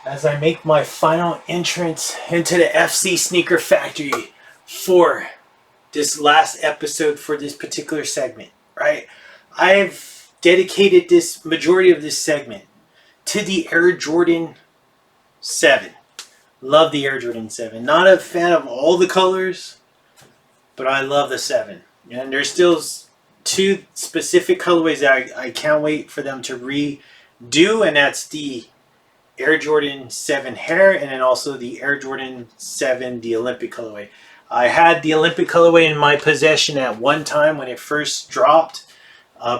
as I make my final entrance into the FC Sneaker Factory for this last episode for this particular segment, right? I've dedicated this majority of this segment to the Air Jordan 7. Love the Air Jordan 7. Not a fan of all the colors, but I love the 7. And there's still two specific colorways that I can't wait for them to redo, and that's the Air Jordan 7 Hair, and then also the Air Jordan 7, the Olympic colorway. I had the Olympic colorway in my possession at one time when it first dropped,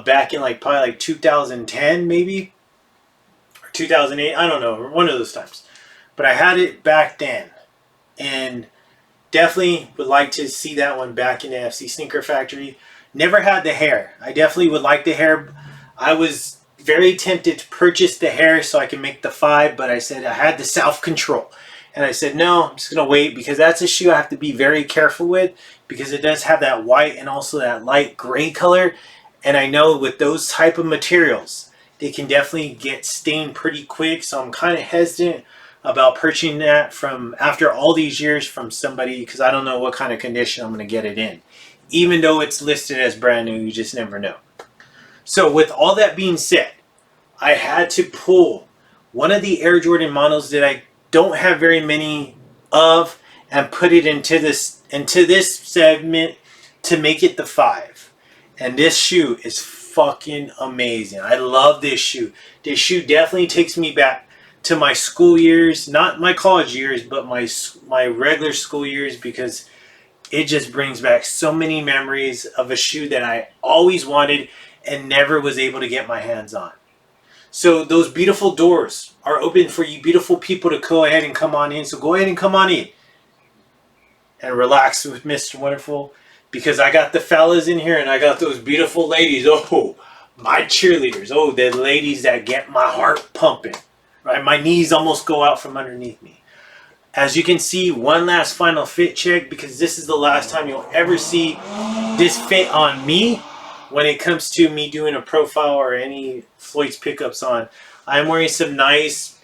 back in probably like 2010 maybe, or 2008, I don't know, one of those times. But I had it back then, and definitely would like to see that one back in the FC Sneaker Factory. Never had the hair. I definitely would like the hair. I was very tempted to purchase the hair so I can make the 5, but I said I had the self-control. And I said, no, I'm just going to wait, because that's a shoe I have to be very careful with, because it does have that white and also that light gray color. And I know with those type of materials, they can definitely get stained pretty quick. So I'm kind of hesitant about purchasing that from after all these years from somebody, because I don't know what kind of condition I'm going to get it in. Even though it's listed as brand new, you just never know. So with all that being said, I had to pull one of the Air Jordan models that I don't have very many of and put it into this segment to make it the 5. And this shoe is fucking amazing. I love this shoe. This shoe definitely takes me back to my school years, not my college years, but my regular school years, because it just brings back so many memories of a shoe that I always wanted and never was able to get my hands on. So those beautiful doors are open for you beautiful people to go ahead and come on in. So go ahead and come on in and relax with Mr. Wonderful, because I got the fellas in here and I got those beautiful ladies. Oh, my cheerleaders. Oh, the ladies that get my heart pumping. Right? My knees almost go out from underneath me. As you can see, one last final fit check, because this is the last time you'll ever see this fit on me when it comes to me doing a profile or any Floyd's pickups on. I'm wearing some nice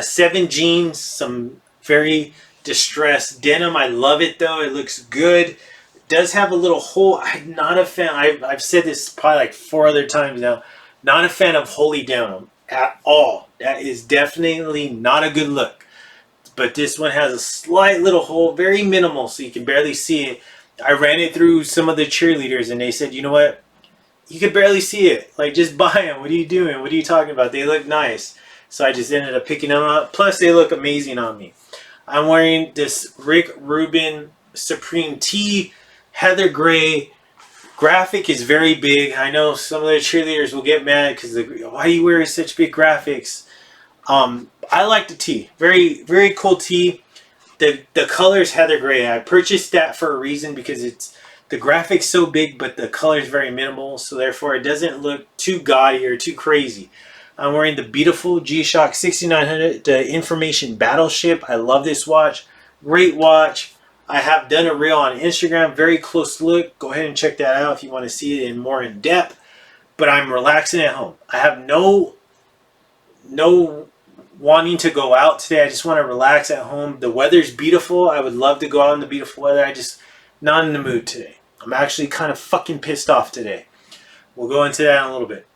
7 jeans, some very distressed denim. I love it though. It looks good. It does have a little hole. I'm not a fan. I've said this probably like 4 other times now. Not a fan of holy denim at all. That is definitely not a good look. But this one has a slight little hole, very minimal, so you can barely see it. I ran it through some of the cheerleaders and they said, you know what? You can barely see it. Like, just buy them. What are you doing? What are you talking about? They look nice. So I just ended up picking them up. Plus, they look amazing on me. I'm wearing this Rick Rubin Supreme Tee, heather gray. Graphic is very big. I know some of the cheerleaders will get mad because why are you wearing such big graphics? I like the tee. Very, very cool tee. The color is heather gray. I purchased that for a reason, because the graphics so big, but the color is very minimal, so therefore it doesn't look too gaudy or too crazy. I'm wearing the beautiful G-Shock 6900, the Information Battleship. I love this watch. Great watch. I have done a reel on Instagram. Very close look. Go ahead and check that out if you want to see it in more in depth. But I'm relaxing at home. I have no wanting to go out today. I just want to relax at home. The weather's beautiful. I would love to go out in the beautiful weather. I just not in the mood today. I'm actually kind of fucking pissed off today. We'll go into that in a little bit.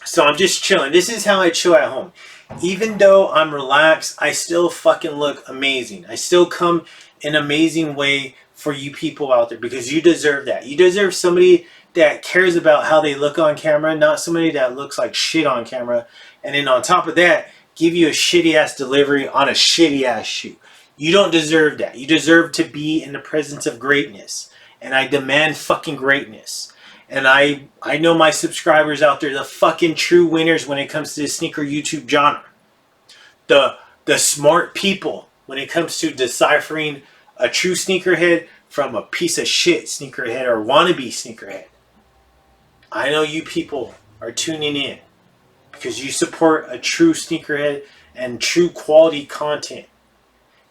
So I'm just chilling. This is how I chill at home. Even though I'm relaxed, I still fucking look amazing. I still come in an amazing way for you people out there, because you deserve that. You deserve somebody that cares about how they look on camera, not somebody that looks like shit on camera. And then on top of that, give you a shitty ass delivery on a shitty ass shoe. You don't deserve that. You deserve to be in the presence of greatness. And I demand fucking greatness. And I know my subscribers out there, the fucking true winners when it comes to the sneaker YouTube genre. The smart people when it comes to deciphering a true sneakerhead from a piece of shit sneakerhead or wannabe sneakerhead. I know you people are tuning in because you support a true sneakerhead and true quality content.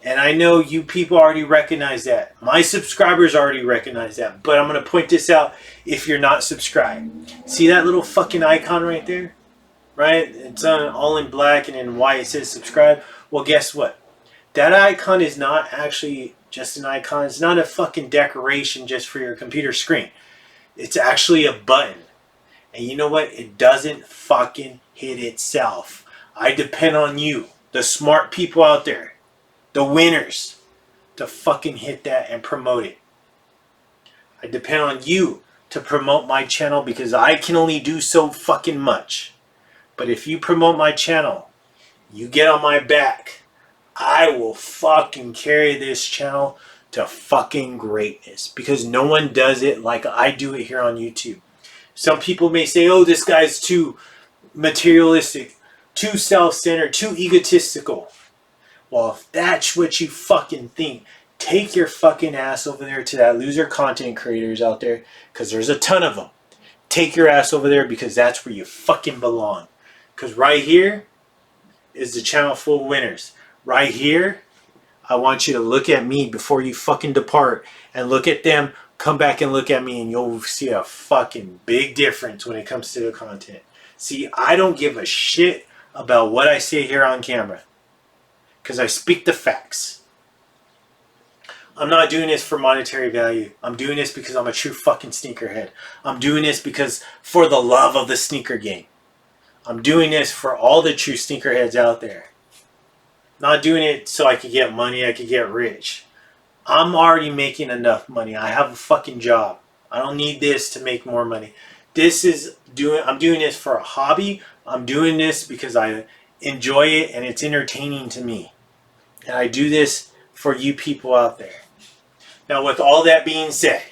And I know you people already recognize that. My subscribers already recognize that. But I'm going to point this out if you're not subscribed. See that little fucking icon right there? right? It's all in black and in white. It says subscribe. Well, guess what? That icon is not actually just an icon. It's not a fucking decoration just for your computer screen. It's actually a button. And you know what? It doesn't fucking hit itself. I depend on you, the smart people out there, the winners, to fucking hit that and promote it. I depend on you to promote my channel because I can only do so fucking much. But if you promote my channel, you get on my back, I will fucking carry this channel to fucking greatness because no one does it like I do it here on YouTube. Some people may say, oh, this guy's too materialistic, too self-centered, too egotistical. Well, if that's what you fucking think, take your fucking ass over there to that loser content creators out there, because there's a ton of them. Take your ass over there because that's where you fucking belong. Because right here is the channel full of winners. Right here, I want you to look at me before you fucking depart and look at them. Come back and look at me and you'll see a fucking big difference when it comes to the content. See, I don't give a shit about what I say here on camera because I speak the facts. I'm not doing this for monetary value. I'm doing this because I'm a true fucking sneakerhead. I'm doing this because for the love of the sneaker game. I'm doing this for all the true sneakerheads out there. Not doing it so I could get money, I could get rich. I'm already making enough money. I have a fucking job. I don't need this to make more money. I'm doing this for a hobby. I'm doing this because I enjoy it and it's entertaining to me. And I do this for you people out there. Now, with all that being said,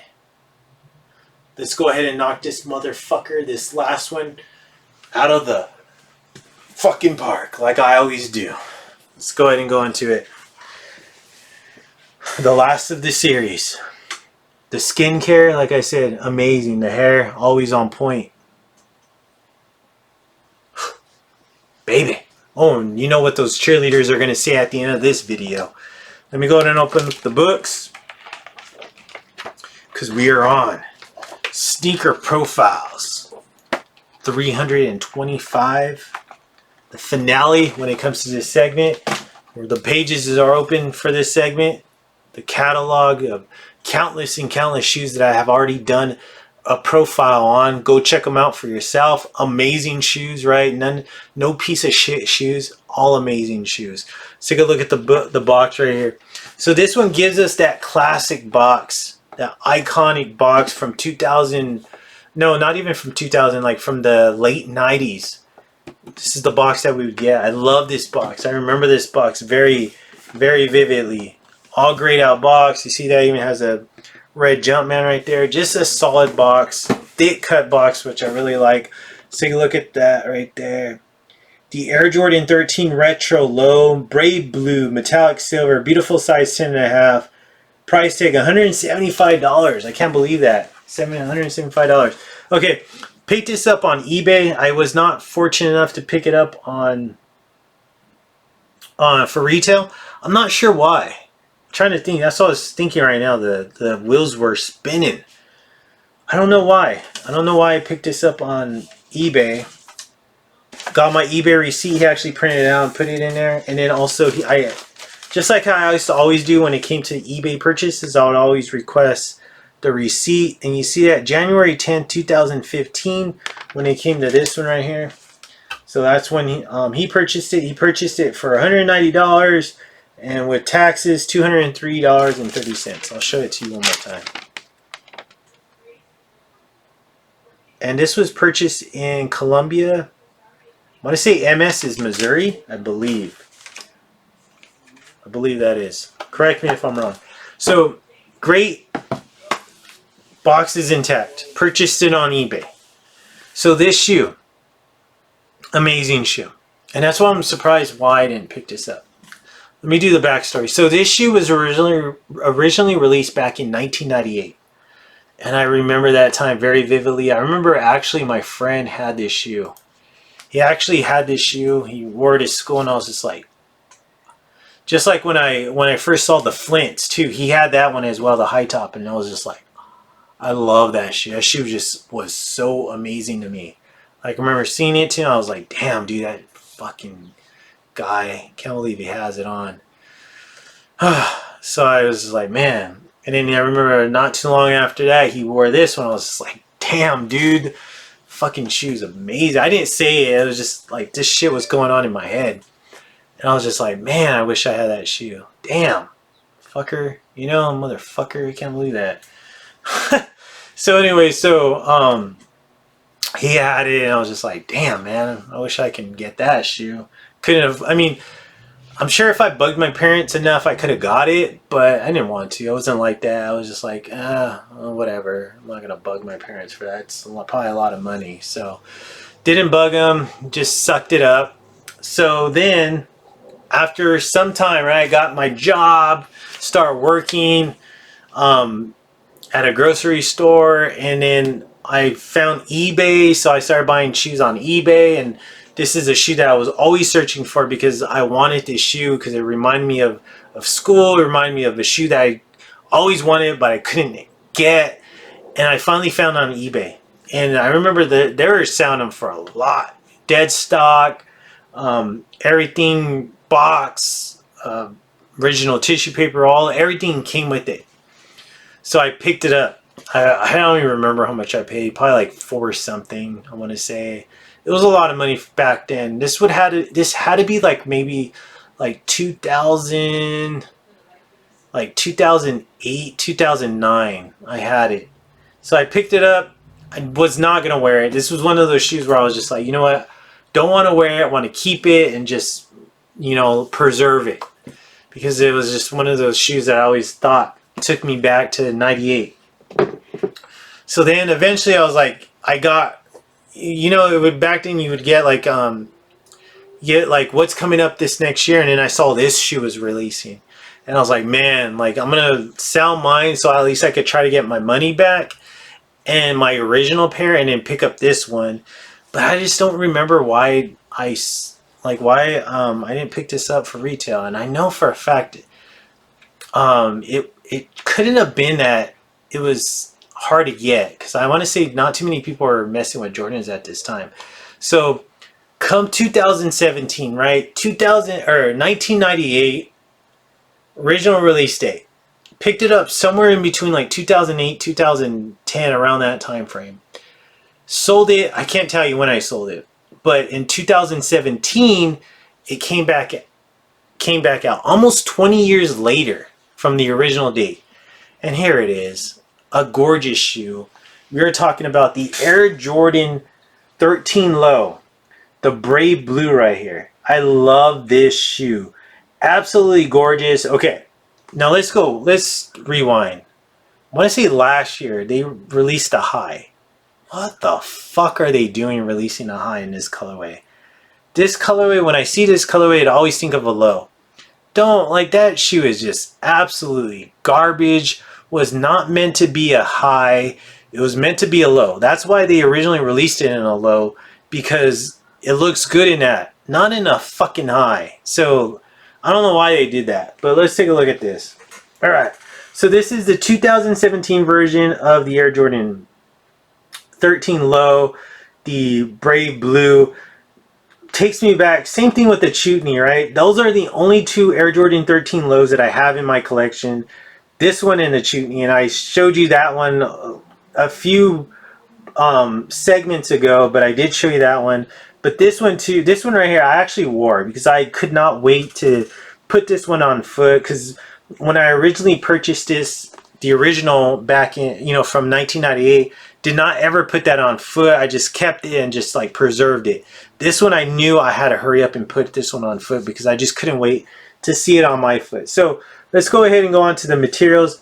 let's go ahead and knock this motherfucker, this last one, out of the fucking park like I always do. Let's go ahead and go into it. The last of the series. The skincare, like I said, amazing. The hair, always on point. Baby. Oh, and you know what those cheerleaders are going to say at the end of this video. Let me go ahead and open up the books. Because we are on Sneaker Profiles 325. The finale when it comes to this segment. Where the pages are open for this segment. The catalog of countless and countless shoes that I have already done a profile on. Go check them out for yourself. Amazing shoes, right? No piece of shit shoes. All amazing shoes. Let's take a look at the box right here. So this one gives us that classic box, that iconic box from 2000. No, not even from 2000. Like from the late 90s. This is the box that we would get. I love this box. I remember this box very, very vividly. All grayed out box. You see that even has a red Jumpman right there. Just a solid box. Thick cut box, which I really like. Let's take a look at that right there. The Air Jordan 13 Retro Low. Brave Blue. Metallic Silver. Beautiful size 10.5. Price tag $175. I can't believe that. $175. Okay. Picked this up on eBay. I was not fortunate enough to pick it up on for retail. I'm not sure why. Trying to think. That's what I was thinking right now. The wheels were spinning. I don't know why. I don't know why I picked this up on eBay. Got my eBay receipt. He actually printed it out and put it in there. And then also, I just like how I used to always do when it came to eBay purchases, I would always request the receipt. And you see that January 10th, 2015, when it came to this one right here. So that's when he purchased it. He purchased it for $190. And with taxes, $203.30. I'll show it to you one more time. And this was purchased in Columbia. I want to say MS is Missouri, I believe. I believe that is. Correct me if I'm wrong. So, great. Box is intact. Purchased it on eBay. So this shoe. Amazing shoe. And that's why I'm surprised why I didn't pick this up. Let me do the backstory. So this shoe was originally released back in 1998. And I remember that time very vividly. I remember actually my friend had this shoe. He actually had this shoe. He wore it to school and I was just like when I first saw the Flints too. He had that one as well, the high top. And I was just like, I love that shoe. That shoe just was so amazing to me. Like, I remember seeing it too, and I was like, damn, dude, that fucking guy, can't believe he has it on. So I was just like, man. And then I remember not too long after that, he wore this one. I was just like, damn, dude, fucking shoe's amazing. I didn't say it. It was just like, this shit was going on in my head. And I was just like, man, I wish I had that shoe. Damn. Fucker. You know, motherfucker. I can't believe that. So anyway, he had it, and I was just like, damn, man, I wish I could get that shoe. Couldn't have, I mean, I'm sure if I bugged my parents enough, I could have got it, but I didn't want to. I wasn't like that. I was just like, whatever. I'm not going to bug my parents for that. It's probably a lot of money. So didn't bug them, just sucked it up. So then after some time, right, I got my job, start working at a grocery store, and then I found eBay, so I started buying shoes on eBay, and this is a shoe that I was always searching for because I wanted this shoe because it reminded me of school. It reminded me of a shoe that I always wanted but I couldn't get, and I finally found it on eBay. And I remember that they were selling them for a lot. Dead stock, everything, box, original tissue paper, everything came with it. So I picked it up. I don't even remember how much I paid. Probably like $4 something, I want to say. It was a lot of money back then. This had to be like maybe like 2000, like 2008, 2009. I had it. So I picked it up. I was not going to wear it. This was one of those shoes where I was just like, you know what? Don't want to wear it. I want to keep it and just, you know, preserve it. Because it was just one of those shoes that I always thought took me back to 98. So then eventually I was like, I got, you know, it would, back then you would get like what's coming up this next year, and then I saw this shoe was releasing, and I was like, man, like I'm gonna sell mine so at least I could try to get my money back and my original pair, and then pick up this one. But I just don't remember why I didn't pick this up for retail, and I know for a fact it couldn't have been that it was hard to get, because I want to say not too many people are messing with Jordans at this time. So come 2017, right? 1998 original release date. Picked it up somewhere in between like 2008, 2010, around that time frame. Sold it. I can't tell you when I sold it, but in 2017 it came back out almost 20 years later from the original date. And here it is. A gorgeous shoe. We were talking about the Air Jordan 13 Low, the brave blue right here. I love this shoe. Absolutely gorgeous. Okay, now let's go. Let's rewind. I want to say last year they released a high. What the fuck are they doing releasing a high in this colorway? This colorway, when I see this colorway, I always think of a low. Don't, like, that shoe is just absolutely garbage. Was not meant to be a high. It was meant to be a low. That's why they originally released it in a low, because it looks good in that, not in a fucking high. So I don't know why they did that, but let's take a look at this. All right, so this is the 2017 version of the Air Jordan 13 Low, the brave blue. Takes me back. Same thing with the Chutney, right? Those are the only two Air Jordan 13 Lows that I have in my collection. This one and the Chutney, and I showed you that one a few segments ago, but I did show you that one. But this one too, this one right here, I actually wore because I could not wait to put this one on foot, because when I originally purchased this, the original back in, you know, from 1998, did not ever put that on foot. I just kept it and just like preserved it. This one I knew I had to hurry up and put this one on foot because I just couldn't wait to see it on my foot. So let's go ahead and go on to the materials.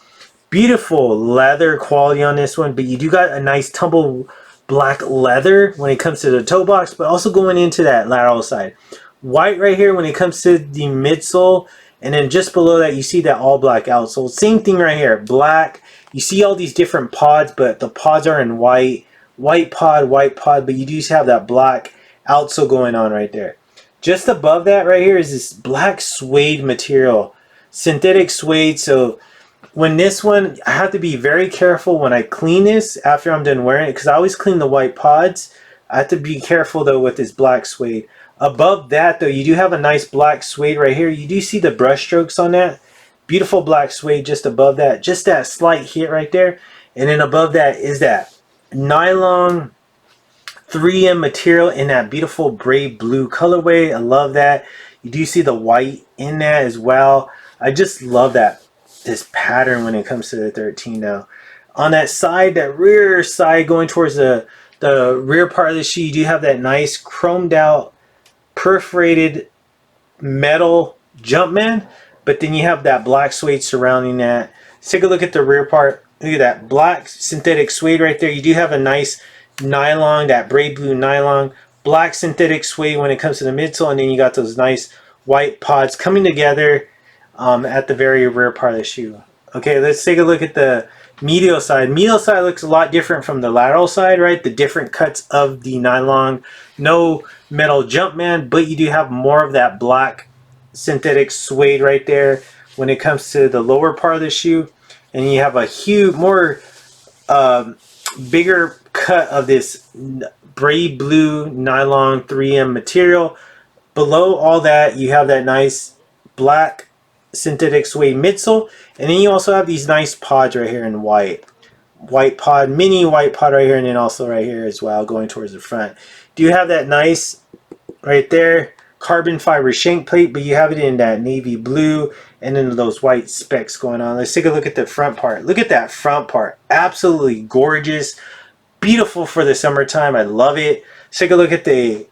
Beautiful leather quality on this one, but you do got a nice tumble black leather when it comes to the toe box, but also going into that lateral side. White right here when it comes to the midsole, and then just below that you see that all black outsole. Same thing right here, black. You see all these different pods, but the pods are in white. White pod, but you do have that black outsole going on right there. Just above that right here is this black suede material, synthetic suede. So when this one, I have to be very careful when I clean this after I'm done wearing it, because I always clean the white pods. I have to be careful though with this black suede. Above that though, you do have a nice black suede right here. You do see the brush strokes on that. Beautiful black suede just above that. Just that slight hit right there. And then above that is that nylon 3M material in that beautiful brave blue colorway. I love that. You do see the white in that as well. I just love that, this pattern when it comes to the 13 though. On that side, that rear side going towards the rear part of the shoe, you do have that nice chromed out perforated metal Jumpman, but then you have that black suede surrounding that. Let's take a look at the rear part. Look at that black synthetic suede right there. You do have a nice nylon, that brave blue nylon, black synthetic suede when it comes to the midsole, and then you got those nice white pods coming together at the very rear part of the shoe. Okay, let's take a look at the medial side. Medial side looks a lot different from the lateral side, right? The different cuts of the nylon. No metal Jumpman, but you do have more of that black synthetic suede right there when it comes to the lower part of the shoe. And you have a huge, more bigger cut of this brave blue nylon 3M material. Below all that, you have that nice black synthetic suede midsole, and then you also have these nice pods right here in white pod, mini white pod right here, and then also right here as well going towards the front. Do you have that nice right there carbon fiber shank plate, but you have it in that navy blue and then those white specks going on. Let's take a look at the front part. Look at that front part, absolutely gorgeous, beautiful for the summertime. I love it. Let's take a look at the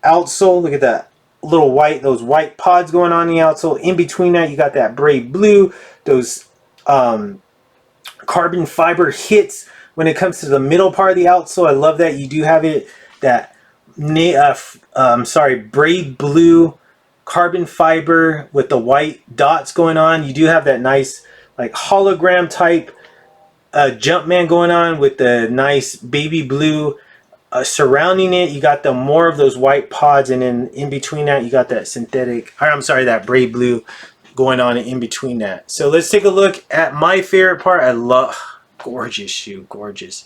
outsole. Look at that little white, those white pods going on the outsole. In between that, you got that brave blue, those carbon fiber hits when it comes to the middle part of the outsole. I love that. You do have it, that brave blue carbon fiber with the white dots going on. You do have that nice like hologram type Jumpman going on with the nice baby blue surrounding it. You got the more of those white pods, and then in between that you got that synthetic, or I'm sorry, that brave blue going on in between that. So let's take a look at my favorite part. I love, gorgeous shoe, gorgeous.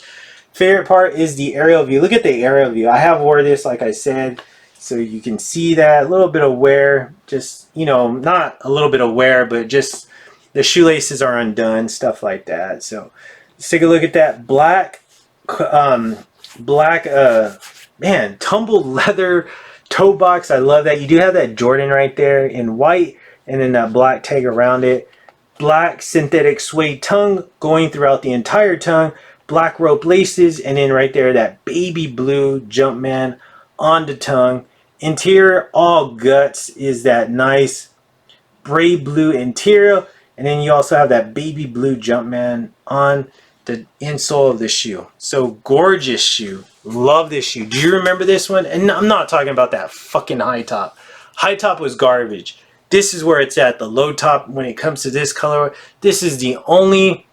Favorite part is the aerial view. Look at the aerial view. I have wore this, like I said, so you can see that a little bit of wear, just, you know, not a little bit of wear, but just the shoelaces are undone, stuff like that. So let's take a look at that black man, tumbled leather toe box. I love that. You do have that Jordan right there in white, and then that black tag around it. Black synthetic suede tongue going throughout the entire tongue. Black rope laces, and then right there that baby blue Jumpman on the tongue. Interior, all guts, is that nice brave blue interior, and then you also have that baby blue Jumpman on the insole of the shoe. So gorgeous shoe. Love this shoe. Do you remember this one? And I'm not talking about that fucking high top. High top was garbage. This is where it's at, the low top when it comes to this color. This is the only,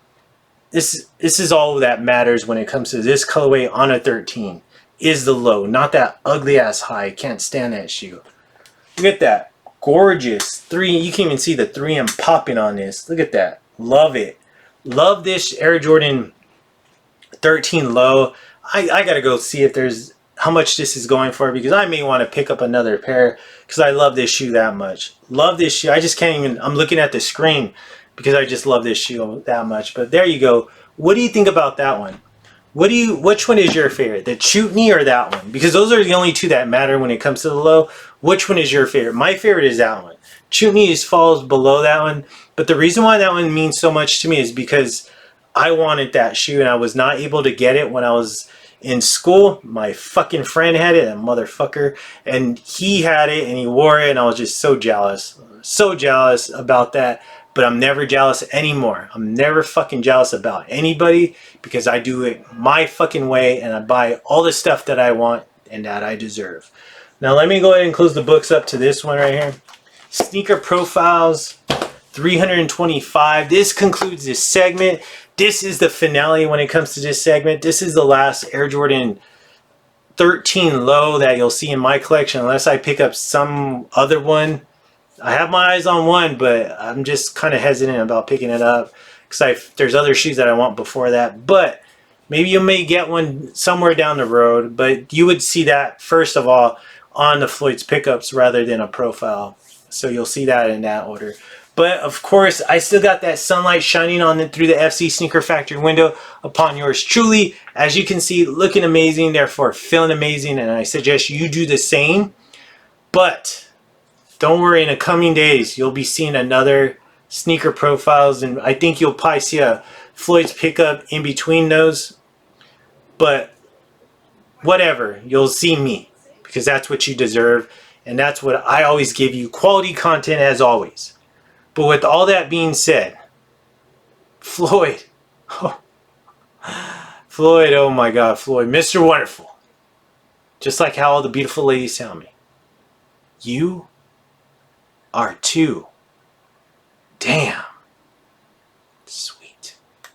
this is all that matters when it comes to this colorway on a 13, is the low, not that ugly ass high. Can't stand that shoe. Look at that. Gorgeous. You can even see the 3M popping on this. Look at that. Love it. Love this Air Jordan 13 low. I gotta go see if there's, how much this is going for, because I may want to pick up another pair because I love this shoe that much. Love this shoe. I just can't even, I'm looking at the screen because I just love this shoe that much. But there you go. What do you think about that one? Which one is your favorite? The Chutney or that one? Because those are the only two that matter when it comes to the low. Which one is your favorite? My favorite is that one. Chutney falls below that one. But the reason why that one means so much to me is because I wanted that shoe and I was not able to get it when I was in school. My fucking friend had it, that motherfucker, and he had it and he wore it, and I was just so jealous. So jealous about that. But I'm never jealous anymore. I'm never fucking jealous about anybody because I do it my fucking way and I buy all the stuff that I want and that I deserve. Now let me go ahead and close the books up to this one right here. Sneaker Profiles 325. This concludes this segment. This is the finale when it comes to this segment. This is the last Air Jordan 13 low that you'll see in my collection unless I pick up some other one. I have my eyes on one, but I'm just kind of hesitant about picking it up because there's other shoes that I want before that. But Maybe you may get one somewhere down the road, but you would see that first of all on the Floyd's pickups rather than a profile. So you'll see that in that order. But of course, I still got that sunlight shining on it through the FC Sneaker Factory window upon yours truly. As you can see, looking amazing, therefore feeling amazing, and I suggest you do the same. But don't worry, in the coming days, you'll be seeing another sneaker profiles, and I think you'll probably see a Floyd's pickup in between those. But whatever, you'll see me, because that's what you deserve, and that's what I always give you, quality content as always. But with all that being said, Floyd, Floyd, oh my God, Floyd, Mr. Wonderful, just like how all the beautiful ladies tell me, you are too damn